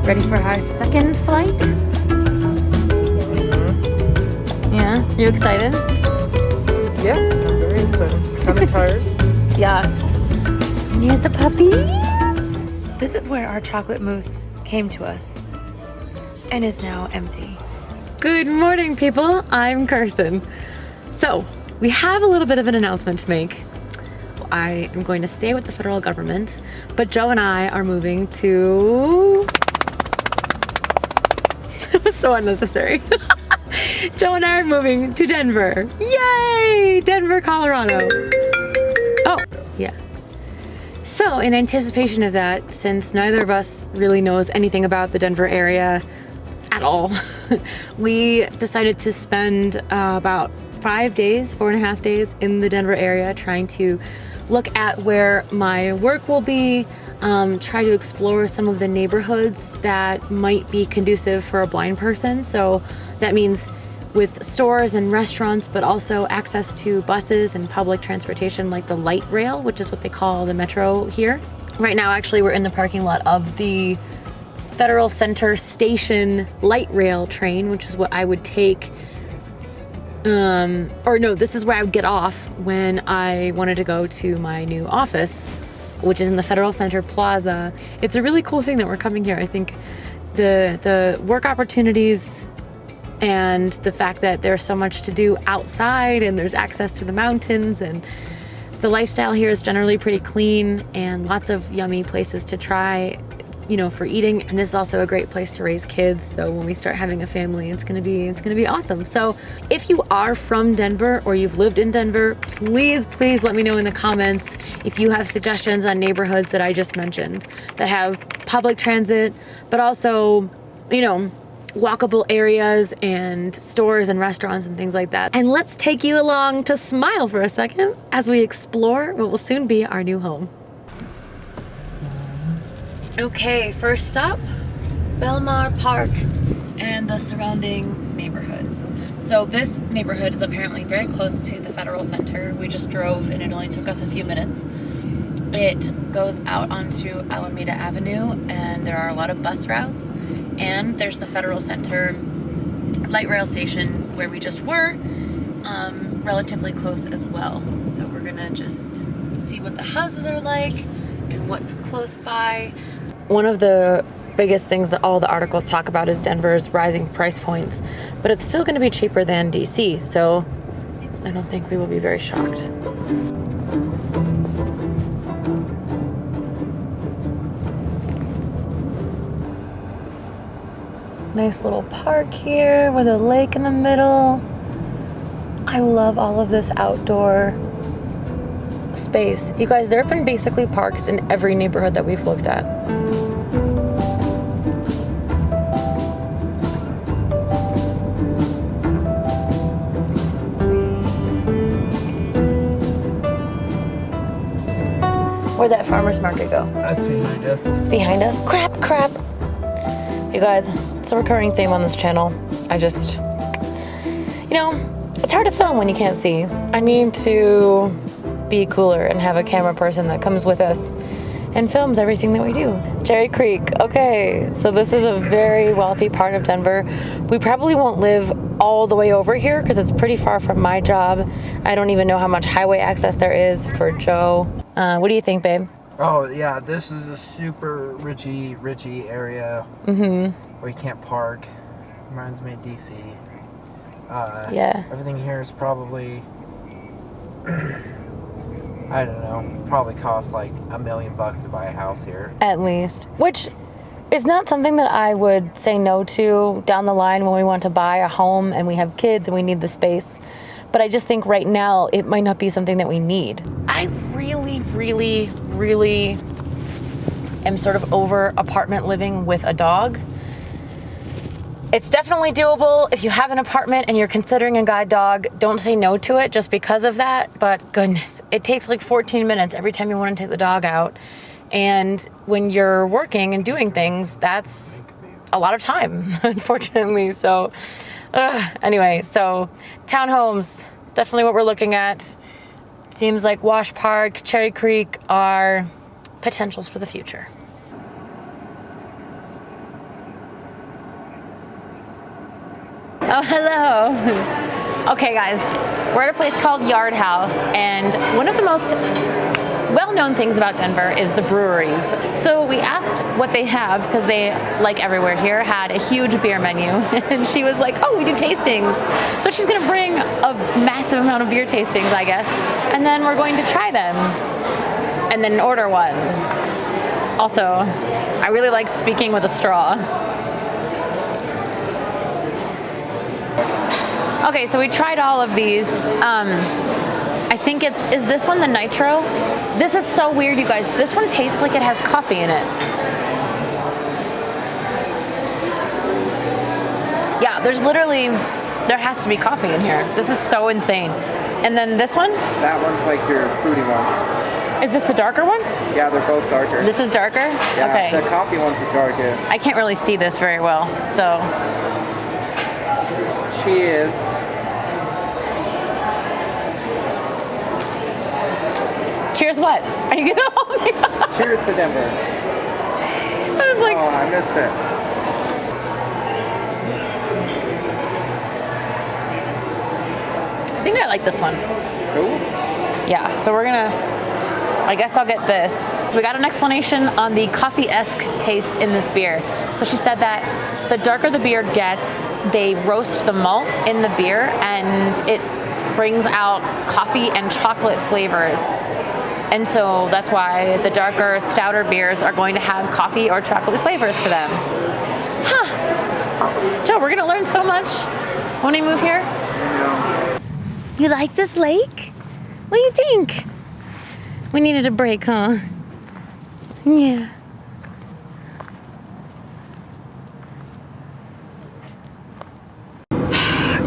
Ready for our second flight? Yeah, you excited? Yeah, I'm very excited. Kind of tired. Yeah. And here's the puppy. This is where our chocolate mousse came to us and is now empty. Good morning, people. I'm Kirsten. So, we have a little bit of an announcement to make. I am going to stay with the federal government, but Joe and I are moving to... It was so unnecessary. Joe and I are moving to Denver. Yay! Denver, Colorado. Oh, yeah. So, in anticipation of that, since neither of us really knows anything about the Denver area at all, we decided to spend about 5 days, 4.5 days in the Denver area trying to look at where my work will be, try to explore some of the neighborhoods that might be conducive for a blind person. So that means with stores and restaurants, but also access to buses and public transportation like the light rail, which is what they call the metro here. Right now, actually, we're in the parking lot of the Federal Center Station light rail train, which is what I would take. This is where I would get off when I wanted to go to my new office, which is in the Federal Center Plaza. It's a really cool thing that we're coming here. I think the work opportunities and the fact that there's so much to do outside and there's access to the mountains, and the lifestyle here is generally pretty clean and lots of yummy places to try, you know, for eating. And this is also a great place to raise kids. So when we start having a family, it's gonna be awesome. So if you are from Denver or you've lived in Denver, please let me know in the comments if you have suggestions on neighborhoods that I just mentioned that have public transit, but also, you know, walkable areas and stores and restaurants and things like that. And let's take you along to Smile for a second as we explore what will soon be our new home. Okay, first stop, Belmar Park and the surrounding neighborhoods. So this neighborhood is apparently very close to the Federal Center. We just drove and it only took us a few minutes. It goes out onto Alameda Avenue and there are a lot of bus routes, and there's the Federal Center light rail station where we just were, relatively close as well. So we're gonna just see what the houses are like and what's close by. One of the biggest things that all the articles talk about is Denver's rising price points, but it's still gonna be cheaper than DC, so I don't think we will be very shocked. Nice little park here with a lake in the middle. I love all of this outdoor space. You guys, there have been basically parks in every neighborhood that we've looked at. Where'd that farmer's market go? That's behind us. It's behind us? Crap. You guys, it's a recurring theme on this channel. I just, you know, it's hard to film when you can't see. I need to be cooler and have a camera person that comes with us and films everything that we do. Cherry Creek, okay, so this is a very wealthy part of Denver. We probably won't live all the way over here because it's pretty far from my job. I don't even know how much highway access there is for Joe. What do you think, babe? Oh yeah, this is a super richy area where you can't park. Reminds me of DC. Yeah. Everything here is probably, I don't know, probably costs like $1 million to buy a house here. At least. Which is not something that I would say no to down the line when we want to buy a home and we have kids and we need the space. But I just think right now it might not be something that we need. I really am sort of over apartment living with a dog. It's definitely doable. If you have an apartment and you're considering a guide dog, don't say no to it just because of that. But goodness, it takes like 14 minutes every time you want to take the dog out. And when you're working and doing things, that's a lot of time, unfortunately. So anyway, so townhomes, definitely what we're looking at. Seems like Wash Park, Cherry Creek are potentials for the future. Oh, hello. Okay, guys, we're at a place called Yard House, and one of the most well-known things about Denver is the breweries. So we asked what they have, because they, like everywhere here, had a huge beer menu. And she was like, oh, we do tastings. So she's gonna bring a massive amount of beer tastings, I guess. And then we're going to try them and then order one. Also, I really like speaking with a straw. Okay, so we tried all of these. I think is this one the nitro? This is so weird, you guys. This one tastes like it has coffee in it. Yeah, there has to be coffee in here. This is so insane. And then this one? That one's like your fruity one. Is this the darker one? Yeah, they're both darker. This is darker? Yeah, okay. The coffee one's the darkest. I can't really see this very well, so. Cheers. Cheers what? Are you gonna hold me up? Cheers to Denver. I was like, oh, I missed it. I think I like this one. Cool. Yeah, so I guess I'll get this. We got an explanation on the coffee-esque taste in this beer. So she said that the darker the beer gets, they roast the malt in the beer and it brings out coffee and chocolate flavors. And so that's why the darker, stouter beers are going to have coffee or chocolate flavors to them. Huh. Joe, we're gonna learn so much when we move here. You like this lake? What do you think? We needed a break, huh? Yeah.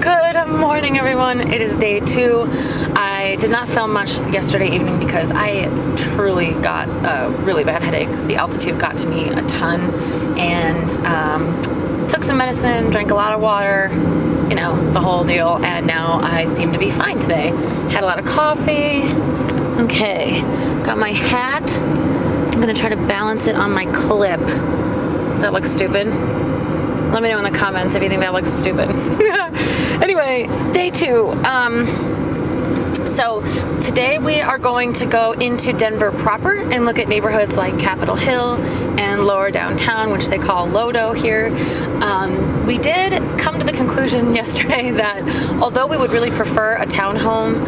Good morning, everyone. It is day 2. I did not film much yesterday evening because I truly got a really bad headache. The altitude got to me a ton, and took some medicine, drank a lot of water, you know, the whole deal, and now I seem to be fine today. Had a lot of coffee. Okay, got my hat. I'm gonna try to balance it on my clip. That looks stupid. Let me know in the comments if you think that looks stupid. Anyway, day 2. So today we are going to go into Denver proper and look at neighborhoods like Capitol Hill and lower downtown, which they call Lodo here. We did come to the conclusion yesterday that although we would really prefer a townhome,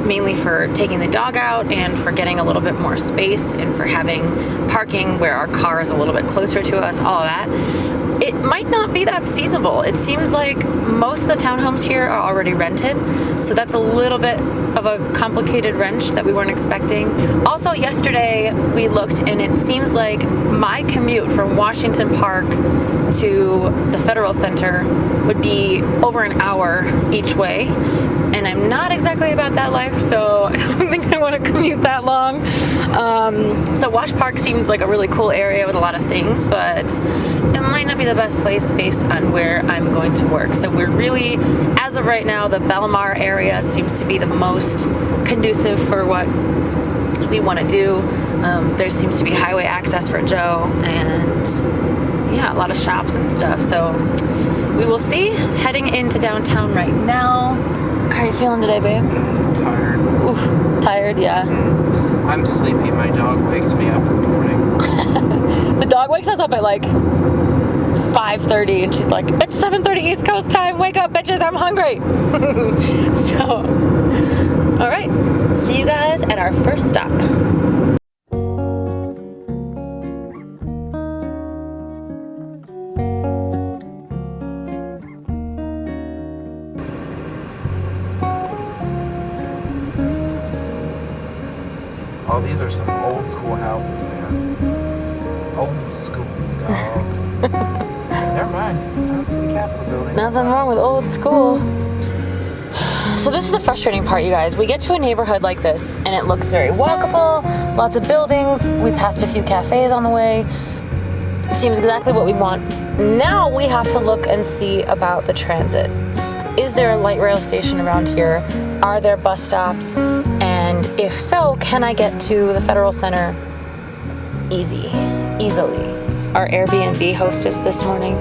mainly for taking the dog out and for getting a little bit more space and for having parking where our car is a little bit closer to us, all of that, it might not be that feasible. It seems like most of the townhomes here are already rented, so that's a little bit of a complicated wrench that we weren't expecting. Also, yesterday we looked and it seems like my commute from Washington Park to the Federal Center would be over an hour each way, and I'm not exactly about that life, so I don't think I want to commute that long. So Wash Park seemed like a really cool area with a lot of things, but it might not be the best place based on where I'm going to work. So we're really, as of right now, the Belmar area seems to be the most conducive for what we want to do. There seems to be highway access for Joe, and yeah, a lot of shops and stuff. So we will see. Heading into downtown right now. How are you feeling today, babe? Tired. Oof, tired, yeah. I'm sleepy. My dog wakes me up in the morning. The dog wakes us up at like 5:30 and she's like, it's 7:30 East Coast time. Wake up, bitches, I'm hungry. So, all right. See you guys at our first stop. Oh, these are some old school houses, man. Old school, dog. Never mind. I don't see the Capitol building. Nothing wrong with old school. So this is the frustrating part, you guys. We get to a neighborhood like this and it looks very walkable, lots of buildings. We passed a few cafes on the way. Seems exactly what we want. Now we have to look and see about the transit. Is there a light rail station around here? Are there bus stops? And if so, can I get to the Federal Center easily? Our Airbnb hostess this morning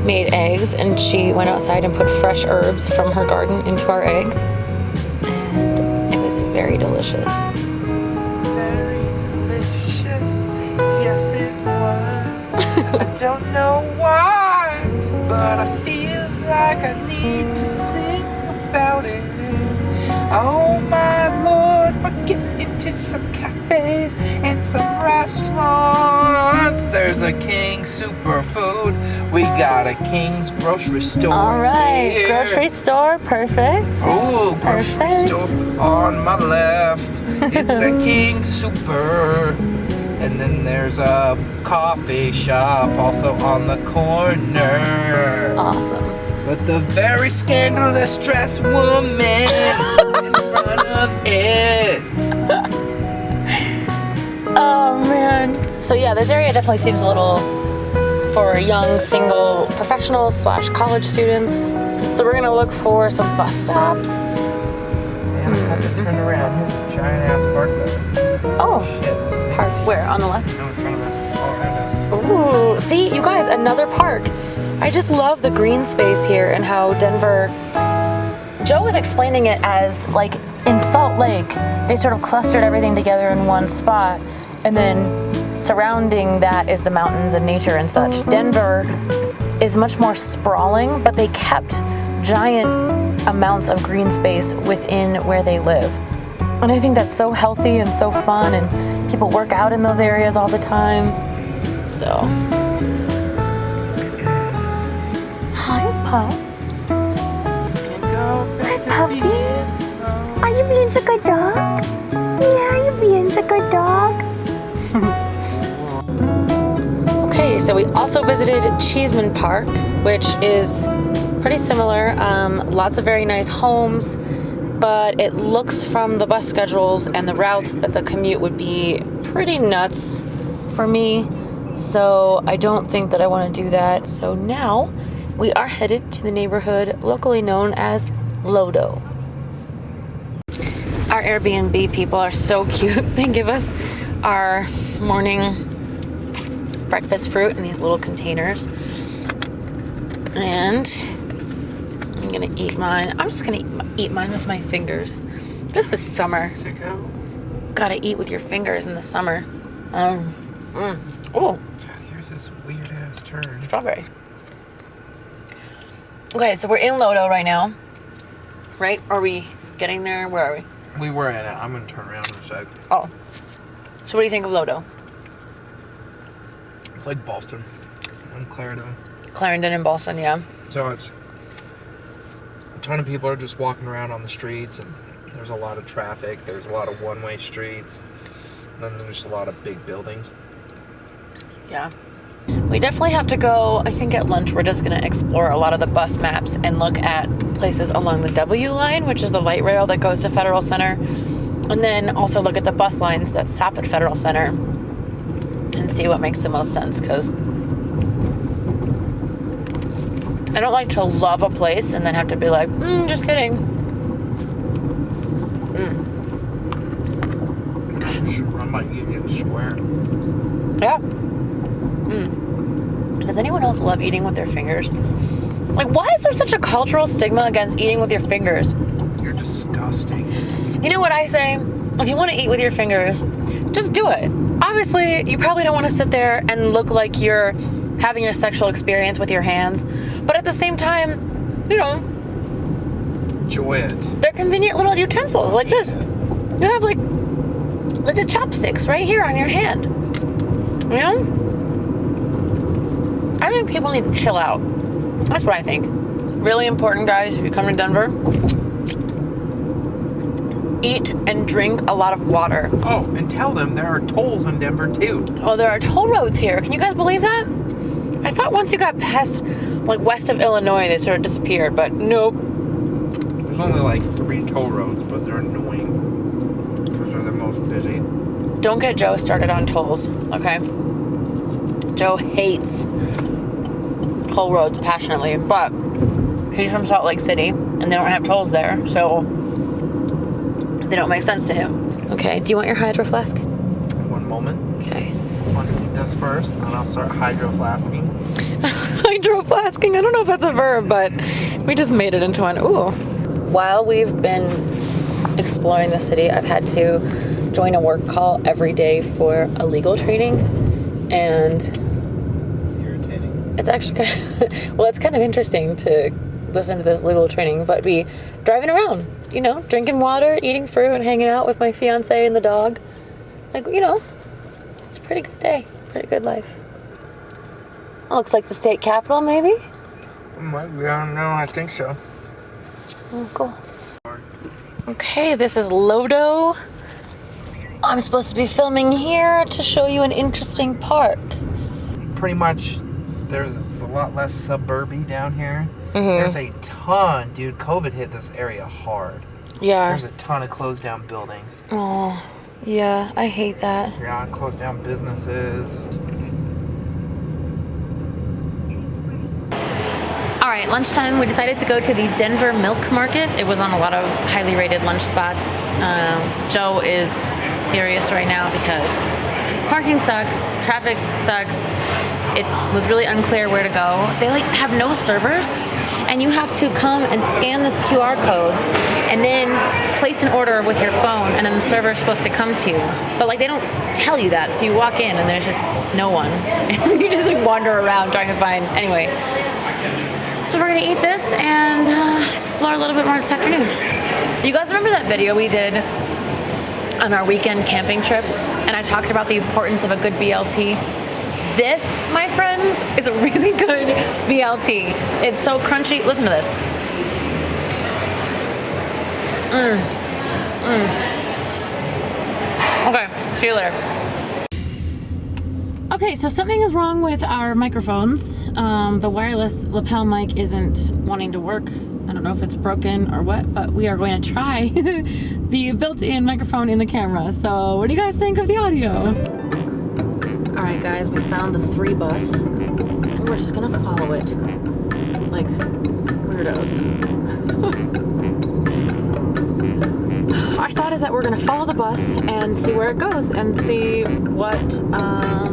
made eggs, and she went outside and put fresh herbs from her garden into our eggs, and it was very delicious. Very delicious. Yes, it was. I don't know why, but I feel like I need to sing about it. Oh my Lord, we're getting to some cafes and some restaurants. There's a King Superfood. We got a King's grocery store. All right, here. grocery store, perfect. Oh, grocery Perfect. store on my left. It's a King Super. And then there's a coffee shop also on the corner. Awesome. But the very scandalous dressed woman in front of it. Oh man. So yeah, this area definitely seems a little for young single professionals / college students. So we're gonna look for some bus stops. Man, I have to turn around. Here's a giant ass park building. Oh, Shit. This thing park is- where? On the left? No, in front of us. All around us. Ooh, see, you guys, another park. I just love the green space here and how Denver. Joe was explaining it as like in Salt Lake, they sort of clustered everything together in one spot, and then surrounding that is the mountains and nature and such. Denver is much more sprawling, but they kept giant amounts of green space within where they live. And I think that's so healthy and so fun, and people work out in those areas all the time. So. Hi, Pup. Hi, puppy. Are you being a good dog? Yeah, you're being a good dog. Okay, so we also visited Cheesman Park, which is pretty similar. Lots of very nice homes, but it looks from the bus schedules and the routes that the commute would be pretty nuts for me. So I don't think that I want to do that. So now we are headed to the neighborhood locally known as Lodo. Our Airbnb people are so cute. They give us our morning breakfast fruit in these little containers. And I'm gonna eat mine. I'm just gonna eat mine with my fingers. This is summer. Sicko. Gotta eat with your fingers in the summer. Oh, God, here's this weird ass turn. strawberry. Okay, so we're in Lodo right now, right? Are we getting there? Where are we? We were in it. I'm gonna turn around in a sec. Oh, so what do you think of Lodo? It's like Boston and Clarendon. Clarendon and Boston, yeah. So it's a ton of people are just walking around on the streets, and there's a lot of traffic. There's a lot of one-way streets. And then there's just a lot of big buildings. Yeah. We definitely have to go, I think at lunch we're just going to explore a lot of the bus maps and look at places along the W line, which is the light rail that goes to Federal Center. And then also look at the bus lines that stop at Federal Center and see what makes the most sense, because I don't like to love a place and then have to be like, just kidding. Should run by Union Square. Yeah. Does anyone else love eating with their fingers? Like, why is there such a cultural stigma against eating with your fingers? You're disgusting. You know what I say? If you want to eat with your fingers, just do it. Obviously, you probably don't want to sit there and look like you're having a sexual experience with your hands. But at the same time, you know, Enjoy it. they're convenient little utensils like this. You have like the chopsticks right here on your hand. You know? I think people need to chill out. That's what I think. Really important, guys, if you come to Denver, eat and drink a lot of water. Oh, and tell them there are tolls in Denver too. Oh, there are toll roads here. Can you guys believe that? I thought once you got past, like, west of Illinois, they sort of disappeared, but nope. There's only like 3 toll roads, but they're annoying because they're the most busy. Don't get Joe started on tolls, okay? Joe hates toll roads passionately, but he's from Salt Lake City, and they don't have tolls there, so they don't make sense to him. Okay, do you want your hydro flask? One moment. Okay. I want to eat this first, and I'll start hydro flasking. Hydroflasking, I don't know if that's a verb, but we just made it into one. Ooh. While we've been exploring the city, I've had to join a work call every day for a legal training, and It's irritating. it's actually well, it's kind of interesting to listen to this legal training, but be driving around, you know, drinking water, eating fruit, and hanging out with my fiance and the dog. Like, you know, it's a pretty good day, pretty good life. Looks like the state capitol, maybe? Might be, I don't know, I think so. Oh, cool. Okay, this is Lodo. I'm supposed to be filming here to show you an interesting park. Pretty much, it's a lot less suburby down here. Mm-hmm. There's a ton, dude. COVID hit this area hard. Yeah. There's a ton of closed down buildings. Oh, yeah, I hate that. Yeah, closed down businesses. All right, lunchtime, we decided to go to the Denver Milk Market. It was on a lot of highly rated lunch spots. Joe is furious right now because parking sucks, traffic sucks. It was really unclear where to go. They have no servers, and you have to come and scan this QR code and then place an order with your phone, and then the server is supposed to come to you. But they don't tell you that, so you walk in and there's just no one. And you just wander around trying to find, anyway. So we're gonna eat this and explore a little bit more this afternoon. You guys remember that video we did on our weekend camping trip? And I talked about the importance of a good BLT. This, my friends, is a really good BLT. It's so crunchy. Listen to this. Okay, see you later. Okay, so something is wrong with our microphones. The wireless lapel mic isn't wanting to work. I don't know if it's broken or what, but we are going to try the built-in microphone in the camera. So what do you guys think of the audio? All right, guys, we found the 3 bus. And we're just gonna follow it like weirdos. Our thought is that we're gonna follow the bus and see where it goes and see what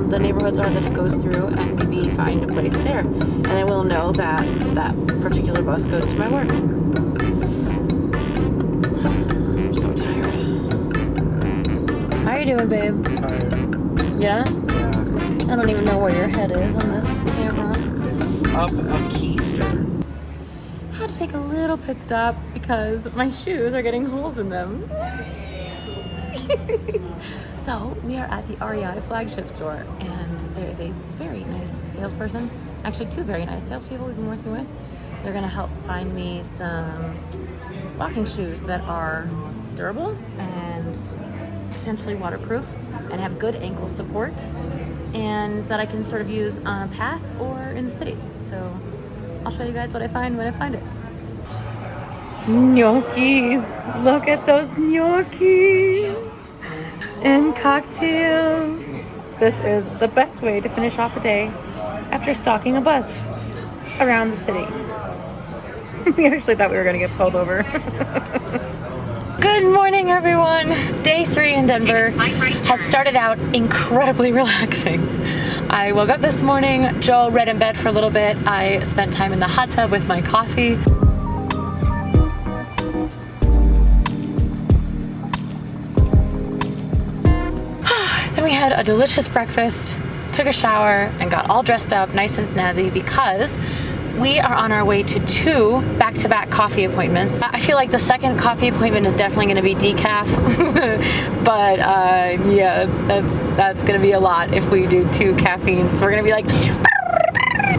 the neighborhoods are that it goes through, and maybe find a place there. And then we'll know that that particular bus goes to my work. I'm so tired. How are you doing, babe? Tired. Yeah? Yeah. I don't even know where your head is on this camera. It's up a keister. I had to take a little pit stop because my shoes are getting holes in them. So we are at the REI flagship store, and there is a very nice salesperson, actually 2 very nice salespeople we've been working with. They're gonna help find me some walking shoes that are durable and potentially waterproof and have good ankle support, and that I can sort of use on a path or in the city. So I'll show you guys what I find when I find it. Gnocchis. Look at those gnocchis and cocktails. This is the best way to finish off a day after stalking a bus around the city. We actually thought we were going to get pulled over. Good morning, everyone. Day 3 in Denver has started out incredibly relaxing. I woke up this morning, Joe read in bed for a little bit. I spent time in the hot tub with my coffee. Then we had a delicious breakfast, took a shower, and got all dressed up nice and snazzy because we are on our way to 2 back-to-back coffee appointments. I feel like the second coffee appointment is definitely going to be decaf, but yeah, that's going to be a lot if we do 2 caffeine. So we're going to be like,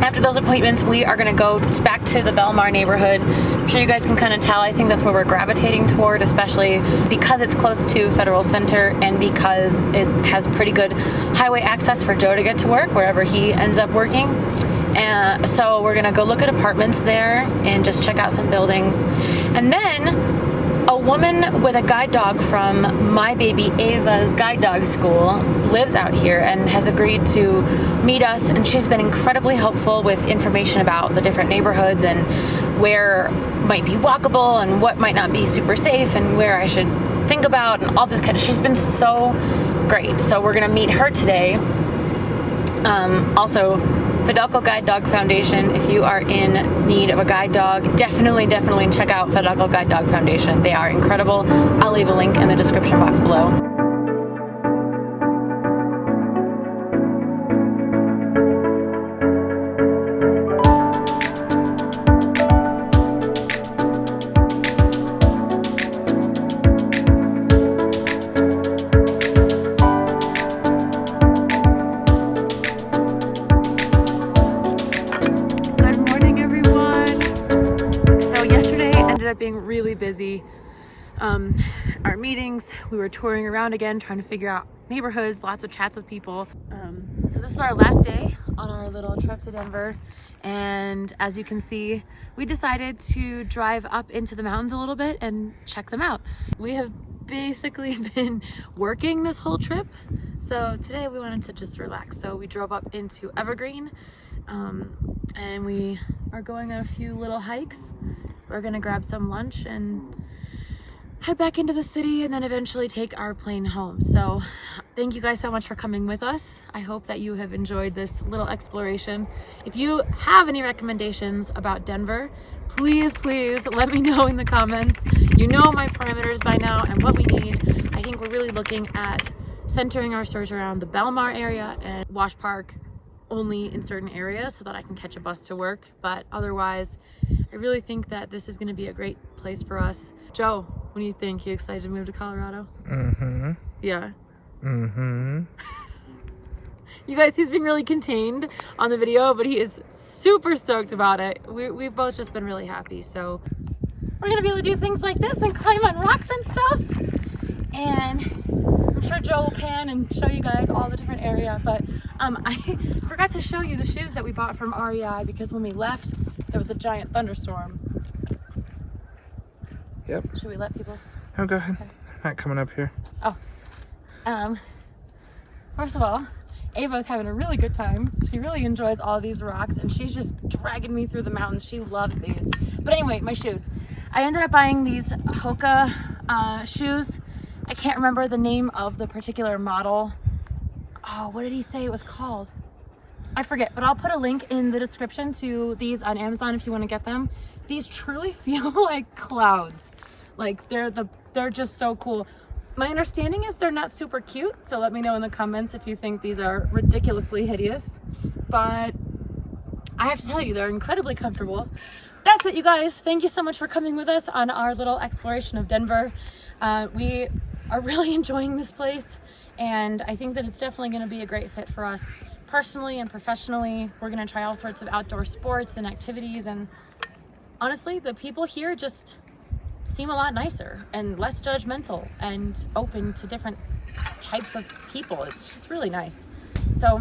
after those appointments, we are going to go back to the Belmar neighborhood. I'm sure you guys can kind of tell. I think that's where we're gravitating toward, especially because it's close to Federal Center and because it has pretty good highway access for Joe to get to work wherever he ends up working. And so we're gonna go look at apartments there and just check out some buildings. And then a woman with a guide dog from my baby Ava's guide dog school lives out here and has agreed to meet us, and she's been incredibly helpful with information about the different neighborhoods and where might be walkable and what might not be super safe and where I should think about and all this kind of. She's been so great. So we're gonna meet her today. Also, Fidelco Guide Dog Foundation. If you are in need of a guide dog, definitely check out Fidelco Guide Dog Foundation. They are incredible. I'll leave a link in the description box below. Being really busy. Our meetings, we were touring around again trying to figure out neighborhoods, lots of chats with people. So this is our last day on our little trip to Denver, and as you can see, we decided to drive up into the mountains a little bit and check them out. We have basically been working this whole trip, so today we wanted to just relax. So we drove up into Evergreen, and we are going on a few little hikes. We're gonna grab some lunch and head back into the city and then eventually take our plane home. So thank you guys so much for coming with us. I hope that you have enjoyed this little exploration. If you have any recommendations about Denver, please let me know in the comments. You know my parameters by now and what we need. I think we're really looking at centering our search around the Belmar area and Wash Park only in certain areas so that I can catch a bus to work. But otherwise, I really think that this is going to be a great place for us. Joe, what do you think? You excited to move to Colorado? Mm-hmm. Yeah. Mm-hmm. You guys, he's being really contained on the video, but he is super stoked about it. We've both just been really happy. So we're going to be able to do things like this and climb on rocks and stuff. And I'm sure Joe will pan and show you guys all the different area, but I forgot to show you the shoes that we bought from REI because when we left, there was a giant thunderstorm. Yep. Should we let people? Oh, go ahead. Not coming up here. Oh. First of all, Ava's having a really good time. She really enjoys all these rocks and she's just dragging me through the mountains. She loves these. But anyway, my shoes. I ended up buying these Hoka shoes. I can't remember the name of the particular model. Oh, what did he say it was called? I forget, but I'll put a link in the description to these on Amazon if you want to get them. These truly feel like clouds. Like they're just so cool. My understanding is they're not super cute, so let me know in the comments if you think these are ridiculously hideous. But I have to tell you, they're incredibly comfortable. That's it, you guys. Thank you so much for coming with us on our little exploration of Denver. We are really enjoying this place, and I think that it's definitely going to be a great fit for us personally and professionally. We're going to try all sorts of outdoor sports and activities, and honestly, the people here just seem a lot nicer and less judgmental and open to different types of people. It's just really nice. So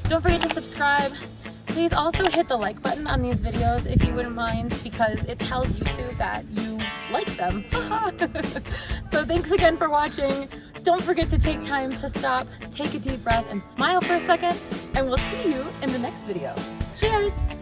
don't forget to subscribe. Please also hit the like button on these videos if you wouldn't mind, because it tells YouTube that you liked them. So thanks again for watching. Don't forget to take time to stop, take a deep breath, and smile for a second, and we'll see you in the next video. Cheers!